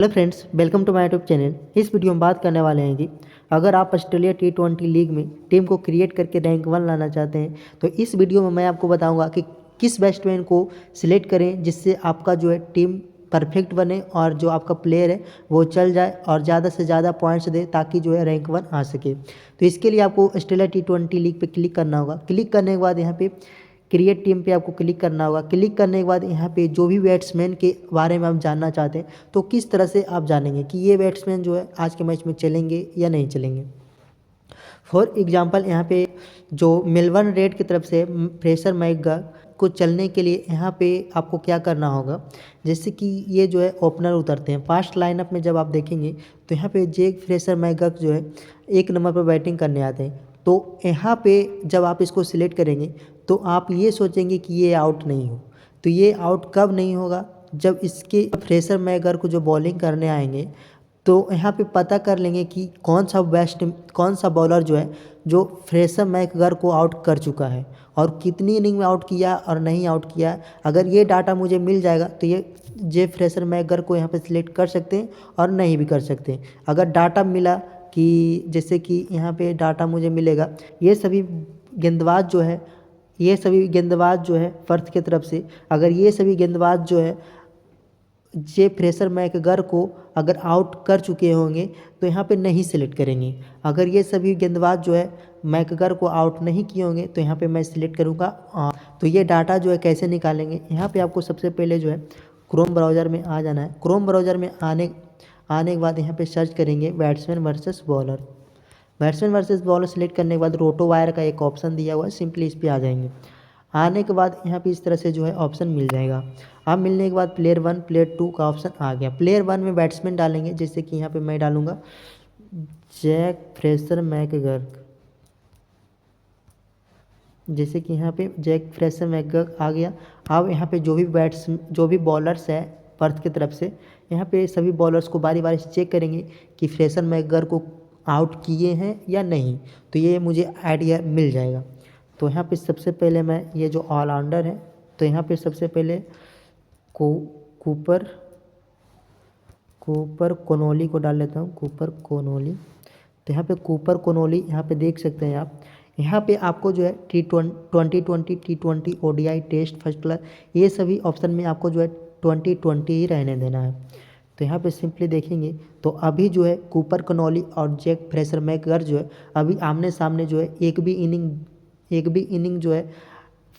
Hello friends, welcome to my YouTube channel. इस video में बात करने वाले हैं कि अगर आप ऑस्ट्रेलिया T20 लीग में टीम को क्रिएट करके रैंक 1 लाना चाहते हैं तो इस वीडियो में मैं आपको बताऊंगा कि किस बैट्समैन को सिलेक्ट करें जिससे आपका जो है टीम परफेक्ट बने और जो आपका प्लेयर है वो चल जाए और ज़्यादा से ज़्यादा पॉइंट्स दे ताकि जो है रैंक 1 आ सके। तो इसके लिए आपको ऑस्ट्रेलिया T20 लीग पे क्लिक करना होगा। क्लिक करने के बाद यहाँ पे क्रिएट टीम पे आपको क्लिक करना होगा। क्लिक करने के बाद यहाँ पे जो भी बैट्समैन के बारे में आप जानना चाहते हैं तो किस तरह से आप जानेंगे कि ये बैट्समैन जो है आज के मैच में चलेंगे या नहीं चलेंगे। फॉर एग्जांपल यहाँ पे जो मेलबर्न रेड की तरफ से फ्रेशर मैकगर को चलने के लिए यहाँ पे आपको क्या करना होगा, जैसे कि ये जो है ओपनर उतरते हैं। फास्ट लाइनअप में जब आप देखेंगे तो यहाँ पे जेक फ्रेशर मैकगर जो है 1 नंबर पर बैटिंग करने आते हैं। तो यहाँ पे जब आप इसको सिलेक्ट करेंगे तो आप ये सोचेंगे कि ये आउट नहीं हो। तो ये आउट कब नहीं होगा, जब इसके फ्रेशर मैकगर को जो बॉलिंग करने आएंगे तो यहाँ पे पता कर लेंगे कि कौन सा बॉलर जो है जो फ्रेशर मैकगर को आउट कर चुका है और कितनी इनिंग में आउट किया और नहीं आउट किया। अगर ये डाटा मुझे मिल जाएगा तो ये जे फ्रेशर मैकगर को यहाँ पे सिलेक्ट कर सकते हैं और नहीं भी कर सकते हैं। अगर डाटा मिला कि जैसे कि यहाँ पे डाटा मुझे मिलेगा ये सभी गेंदबाज जो है पर्थ की तरफ से, अगर ये सभी गेंदबाज जो है जे फ्रेशर मैकगर को अगर आउट कर चुके होंगे तो यहाँ पे नहीं सिलेक्ट करेंगे। अगर ये सभी गेंदबाज जो है मैकगर को आउट नहीं किए होंगे तो यहाँ पे मैं सिलेक्ट करूँगा। तो ये डाटा जो है कैसे निकालेंगे, यहाँ पे आपको सबसे पहले जो है क्रोम ब्राउज़र में आ जाना है। क्रोम ब्राउज़र में आने के बाद यहाँ पे सर्च करेंगे batsman versus bowler. Batsman versus bowler select करने के बाद रोटो वायर का एक ऑप्शन दिया हुआ है, सिंपली इस पर आ जाएंगे। आने के बाद यहाँ पे इस तरह से जो है ऑप्शन मिल जाएगा। अब मिलने के बाद प्लेयर 1 प्लेयर 2 का ऑप्शन आ गया। प्लेयर 1 में बैट्समैन डालेंगे, जैसे कि यहाँ पे मैं डालूंगा जैक फ्रेशर मैकगर। जैसे कि यहाँ पे जैक फ्रेशर मैकगर आ गया। अब यहाँ पे जो भी बॉलर्स है पर्थ की तरफ से, यहाँ पे सभी बॉलर्स को बारी बारी से चेक करेंगे कि फ्रेशर मैकगर को आउट किए हैं या नहीं, तो ये मुझे आइडिया मिल जाएगा। तो यहाँ पे सबसे पहले मैं ये जो ऑलराउंडर है तो यहाँ पे सबसे पहले कूपर कोनोली को डाल लेता हूँ। कूपर कोनोली, तो यहाँ पे कूपर कोनोली यहाँ पे देख सकते हैं आप। यहाँ पे आपको जो है T20 ODI test first class ये सभी ऑप्शन में आपको जो है 2020 ही रहने देना है। तो यहाँ पे सिंपली देखेंगे तो अभी जो है कूपर कोनोली और जैक फ्रेशर मैकगर जो है अभी आमने सामने जो है एक भी इनिंग जो है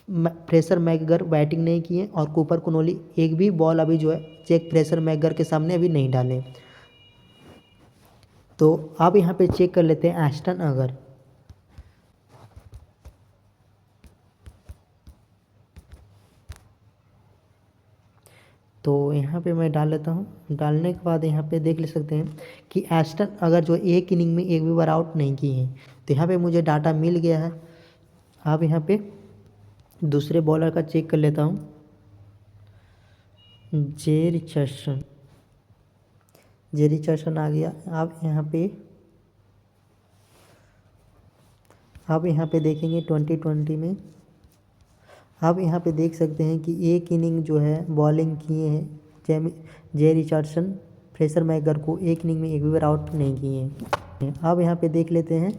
फ्रेशर मैकगर बैटिंग नहीं किए और कूपर कोनोली एक भी बॉल अभी जो है जैक फ्रेशर मैकगर के सामने अभी नहीं डाले। तो आप यहाँ पे चेक कर लेते हैं एस्टन अगर। तो यहाँ पे मैं डाल लेता हूँ। डालने के बाद यहाँ पे देख ले सकते हैं कि एस्टन अगर जो एक इनिंग में एक भी बार आउट नहीं की है। तो यहाँ पे मुझे डाटा मिल गया है। अब यहाँ पे दूसरे बॉलर का चेक कर लेता हूँ, जे रिचर्डसन आ गया। अब यहाँ पे देखेंगे 2020 में, अब यहाँ पे देख सकते हैं कि एक इनिंग जो है बॉलिंग किए हैं जे रिचर्डसन फ्रेशर मैकगर को एक इनिंग में एक भी बार आउट नहीं किए हैं। अब यहाँ पे देख लेते हैं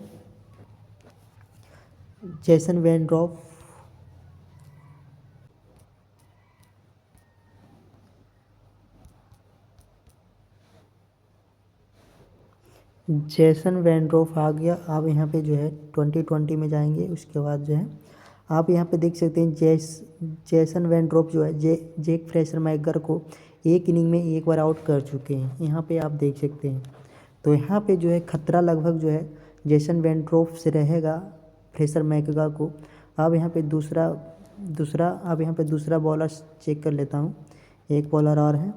जेसन वैनड्रॉफ। जेसन वैनड्रॉफ आ गया। आप यहाँ पे जो है 2020 में जाएंगे, उसके बाद जो है आप यहाँ पे देख सकते हैं जेसन वैनड्रॉफ जो है जेक फ्रेशर मैकगर को एक इनिंग में एक बार आउट कर चुके हैं, यहाँ पे आप देख सकते हैं। तो यहाँ पे जो है खतरा लगभग जो है जेसन वैनड्रॉफ से रहेगा फ्रेशर मैकगर को। अब यहाँ पे दूसरा बॉलर चेक कर लेता हूँ। एक बॉलर और है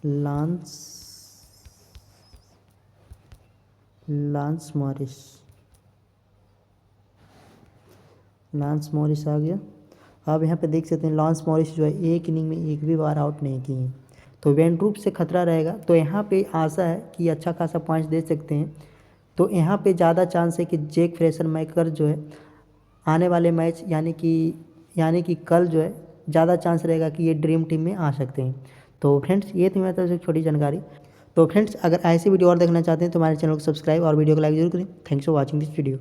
लांस मॉरिस आ गया। अब यहाँ पे देख सकते हैं लांस मॉरिस जो है एक इनिंग में एक भी बार आउट नहीं किए, तो वैनड्रूप से खतरा रहेगा। तो यहाँ पे आशा है कि अच्छा खासा पॉइंट्स दे सकते हैं। तो यहाँ पे ज़्यादा चांस है कि जेक फ्रेशर मैकगर जो है आने वाले मैच यानी कि कल जो है ज़्यादा चांस रहेगा कि ये ड्रीम टीम में आ सकते हैं। तो फ्रेंड्स ये थी मेरी तरफ से एक छोटी जानकारी। तो फ्रेंड्स अगर ऐसी वीडियो और देखना चाहते हैं तो हमारे चैनल को सब्सक्राइब और वीडियो को लाइक जरूर करें। Thanks for watching this video.